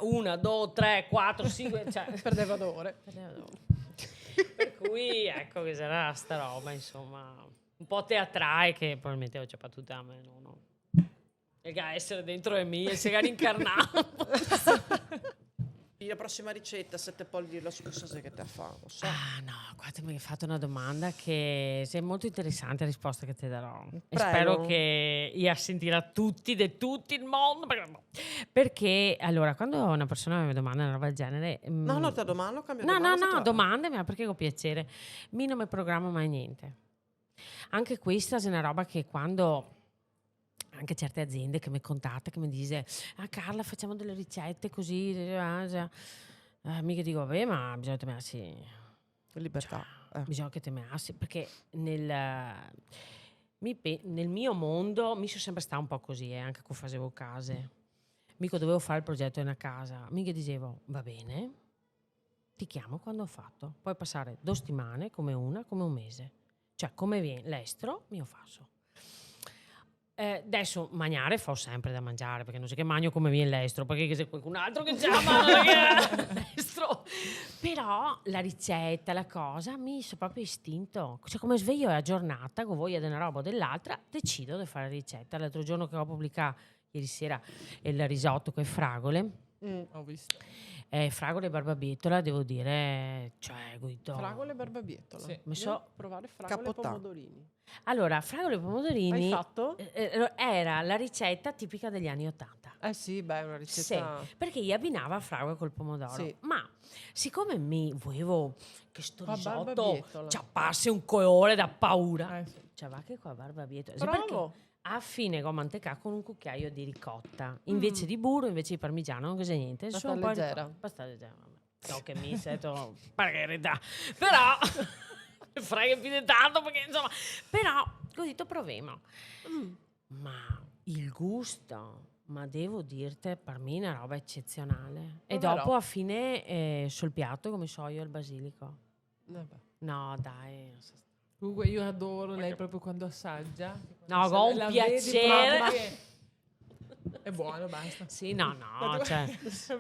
Una, due, tre, quattro, cinque, cioè,
Perdeva d'ore.
per cui ecco che sarà sta roba, insomma, un po' teatrale che probabilmente ho già tutta a me, no. E che essere dentro di me e si incarnato.
La prossima ricetta, se te puoi dirlo su cosa che te fa, lo so.
Ah no, qua mi hai fatto una domanda che è molto interessante la risposta che ti darò. E
Prego.
spero che io sentirà tutti, di tutto il mondo. Perché allora, quando una persona mi domanda una roba del genere...
No, no, te domando, cambia
No,
domanda. se te-
domande, ma perché con piacere. Mi non mi programmo mai niente. Anche questa è una roba che quando... Anche certe aziende che mi contattano, che mi dice Carla, facciamo delle ricette così, mica dico, vabbè, ma bisogna temersi,
Libertà.
bisogna che temersi, perché nel mio mondo mi sono sempre stata un po' così, anche quando facevo case. Mica dovevo fare il progetto in una casa, mica dicevo, va bene, ti chiamo quando ho fatto. Puoi passare 2 settimane, come una, come un mese. Cioè, come viene l'estro, mio faccio. Adesso mangiare fa sempre da mangiare, perché non so che mangio come viene l'estro, perché c'è qualcun altro che chiama l'estro. Però la ricetta, la cosa, mi sono proprio istinto. Cioè, come sveglio è giornata, con voglia di una roba o dell'altra, decido di fare ricetta. L'altro giorno che ho pubblicato, ieri sera, il risotto con le fragole.
Ho visto.
Fragole e barbabietola, devo dire, cioè, Guido.
Fragole e barbabietola.
Sì.
Mi
Devo
so-
provare fragole e
Capotà.
pomodorini.
Allora, fragole e pomodorini
Hai fatto?
era la ricetta tipica degli anni '80.
Eh sì, beh, è una ricetta...
Sì, perché io abbinava fragole col pomodoro.
Sì.
Ma siccome mi volevo che sto
Ma
risotto
barbabietola.
ciappasse un colore da paura,
Sì.
cioè va che qua barbabietola. Sì, perché
Provo.
a fine ho mantecato con un cucchiaio di ricotta. Invece di burro, invece di parmigiano, non c'è niente.
Pasta
Solo un po' di
leggera.
ricotta. Pasta leggera, vabbè. No, che mi sento per carità. Però frega più di tanto perché insomma. Però così to proviamo. Ma il gusto, ma devo dirti, per me è una roba eccezionale. E
Proverò.
dopo a fine sul piatto come so io il basilico.
Vabbè.
No, dai.
Comunque io adoro lei proprio quando assaggia.
No,
Se
con un
la vedi
piacere.
proprio che è buono, basta.
Sì, no, cioè.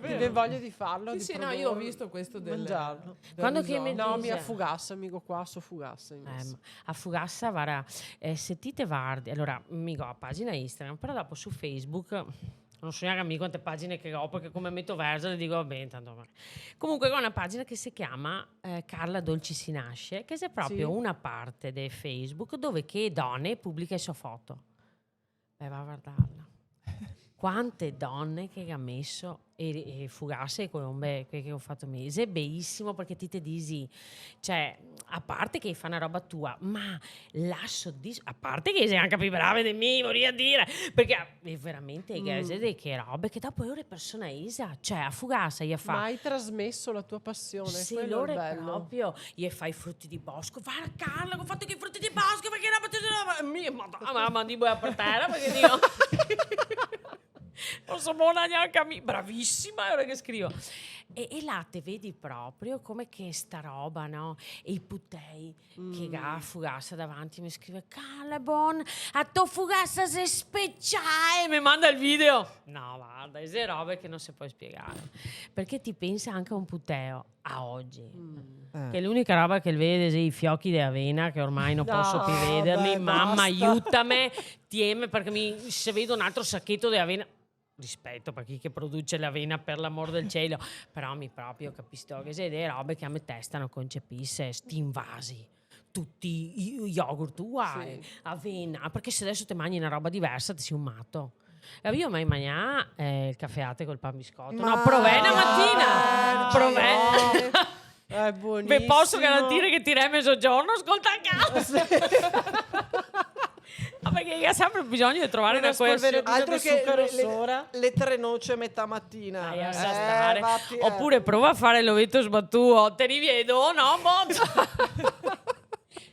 Che voglia di farlo?
Sì,
di
sì, no,
proporlo,
io ho visto questo del
mangiarlo.
del
Quando che mi
risotto.
No,
dice-
mi affugassa, amico qua, so fugassa.
A Fugassa, guarda, se ti te guardi, allora mi ho a pagina Instagram, però dopo su Facebook non so neanche a me quante pagine che ho, perché come metto verso le dico vabbè, tanto va. Comunque ho una pagina che si chiama Carla Dolci si nasce, che è proprio
Sì.
una parte di Facebook dove che donne pubblica le sue foto. Va a guardarla. quante donne che ha messo e fugasse come che ho fatto mese, è bellissimo perché ti dici, cioè, a parte che fa una roba tua, ma la soddisfa, a parte che sei anche più brava di me, vorrei dire, perché è veramente che robe che dopo le persone isa, cioè a fugasse gli fa.
Ma hai trasmesso la tua passione,
Se
quello è
loro
il
è
bello.
proprio gli fai i frutti di bosco, va Carla, ho fatto che i frutti di bosco perché la mandibola per terra perché dico non so buona neanche a me, bravissima è ora che scrivo e là te vedi proprio come che sta roba, no? E i putei che fugassa davanti mi scrive Carla bon a to fugassa se speciale mi manda il video, no guarda, queste robe che non si può spiegare perché ti pensa anche a un puteo a oggi che è l'unica roba che vede i fiocchi di avena che ormai non posso più vederli,
beh,
mamma
basta.
aiutami tieme perché se vedo un altro sacchetto di avena rispetto per chi che produce l'avena per l'amor del cielo però mi proprio capisco che se delle robe che a me testa non concepisse sti invasi tutti i yogurt uguali avena perché se adesso ti mangi una roba diversa ti sei un matto. Io mai mangiato il caffè latte col pan biscotto. No, provai una mattina. Provai.
È buonissimo.
Vi posso garantire che tirei mezzogiorno, ascolta a casa. Ma perché ha sempre bisogno di trovare una coesione.
Altro che
zucchero sopra.
le 3 noci a metà mattina.
Lascia stare.
Vatti,
Oppure prova a fare l'ovetto sbattuto. Te rivedo, no?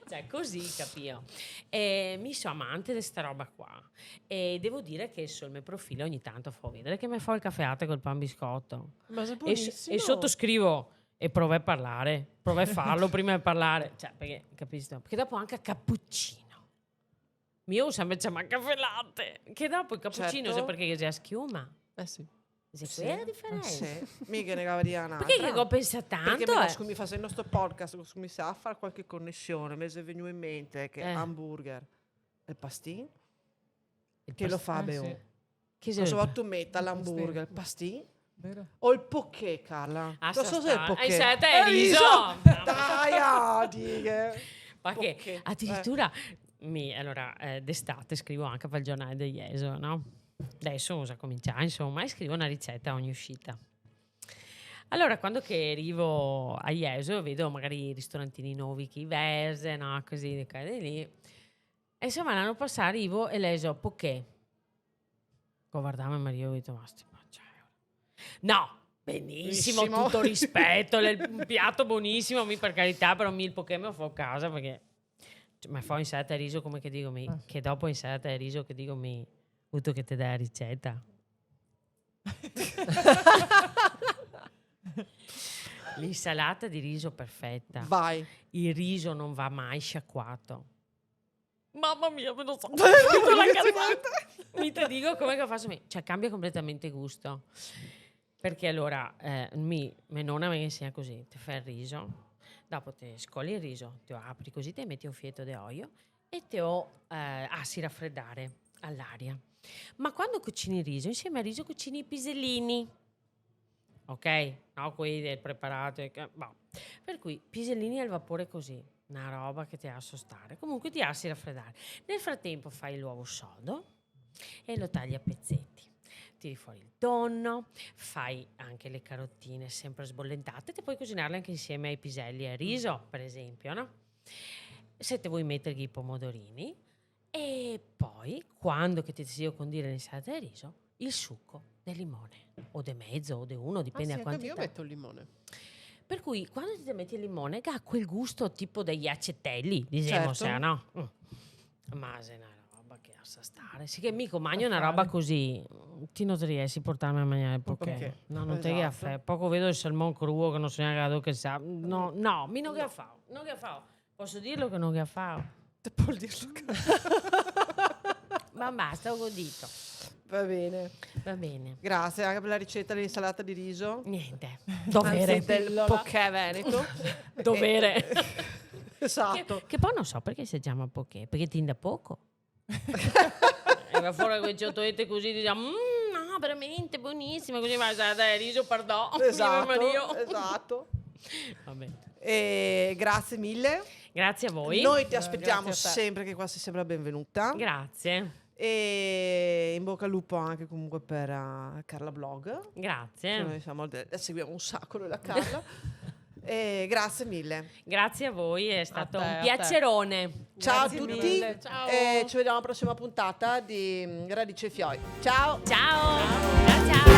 Cioè, così capio. Mi sono amante di sta roba qua. E devo dire che sul mio profilo ogni tanto fa vedere che mi fa il caffè latte col pan biscotto.
Ma è
E
buonissimo.
sottoscrivo e provai a parlare. Provai a farlo prima di parlare. Cioè, perché, capisci? Perché dopo anche cappuccino. Io sempre c'è manca caffè latte. Che dopo il cappuccino,
Certo.
se perché c'è schiuma.
Sì.
Se quella è la differenza.
Sì. Mica ne cavariana.
Perché che ho pensato
Perché
tanto?
mi facendo sto podcast mi sa a fare qualche connessione mi è venuto in mente che hamburger e pastin che lo fa bene.
Che
Non so quanto tu metta l'hamburger, il pastin
Vero?
o il poké, Carla. Non so se è il poké.
Hai sete e riso.
Dai, dighe.
Ma che
Poké.
addirittura allora d'estate scrivo anche per il giornale del Ieso, no? Adesso usa cominciare, insomma, e scrivo una ricetta a ogni uscita. Allora, quando che arrivo a Ieso, vedo magari ristorantini nuovi che verse, no? Così, di qua e di lì. E insomma, l'anno passato arrivo e leso poké. Guardavo mio marito e ho detto, ma no, benissimo,
Benissimo.
tutto rispetto, un piatto buonissimo, per carità, però il poké me lo fa a casa perché ma fa insalata e riso come che dico che dopo insalata e riso che dico avuto che te dai la ricetta. L'insalata di riso perfetta.
Vai.
Il riso non va mai sciacquato. Mamma mia, me lo so. Mi te dico come che faccio cioè cambia completamente gusto. Perché allora mia nonna mi insegna così, ti fai il riso, dopo ti scoli il riso, ti apri così, ti metti un fietto di olio e ti assi raffreddare all'aria. Ma quando cucini il riso, insieme al riso cucini i pisellini. Ok? No, quelli del preparato. Per cui pisellini al vapore così. Una roba che ti lascia stare. Comunque ti lasci raffreddare. Nel frattempo fai l'uovo sodo e lo tagli a pezzetti. Tiri fuori il tonno, fai anche le carotine sempre sbollentate, e puoi cucinarle anche insieme ai piselli e al riso, per esempio, no? Se te vuoi mettergli i pomodorini e poi, quando che ti desidero condire l'insalata di riso, il succo del limone, o de mezzo o de uno, dipende a quantità.
Io metto il limone.
Per cui quando ti metti il limone ha quel gusto tipo degli accetelli, diciamo,
Certo.
no? Ma se è una roba che sa stare. Sì che mica mangio una roba così, ti non riesci a portarmi a mangiare perché no, non te che
Esatto.
fai. Poco vedo il salmone crudo che non so neanche che sa. No, mi non che fa. Non che fa. Posso dirlo che non che fa.
Te può dirlo.
Ma basta, ho godito.
Va bene.
Va bene.
Grazie anche per la ricetta dell'insalata di riso.
Niente.
Anzi,
Dovere.
del poké veneto.
Dovere.
Esatto.
Che poi non so perché si chiama poké, perché ti da poco. E va fuori quei ciotolette così, diciamo, no, veramente buonissima, così va a riso, pardon.
Esatto.
Vabbè.
E grazie mille.
Grazie a voi.
Noi ti aspettiamo
grazie a te.
sempre che qua si sembra benvenuta.
Grazie.
E in bocca al lupo anche comunque per Carla Blog.
Grazie.
Noi la seguiamo un sacco noi la Carla. E grazie mille.
Grazie a voi, è stato
te,
un
a te.
piacerone.
Ciao
Grazie
a tutti.
mille, ciao.
E ci vediamo alla prossima puntata di Radice e Fioi. Ciao.
Ciao. Ciao ciao.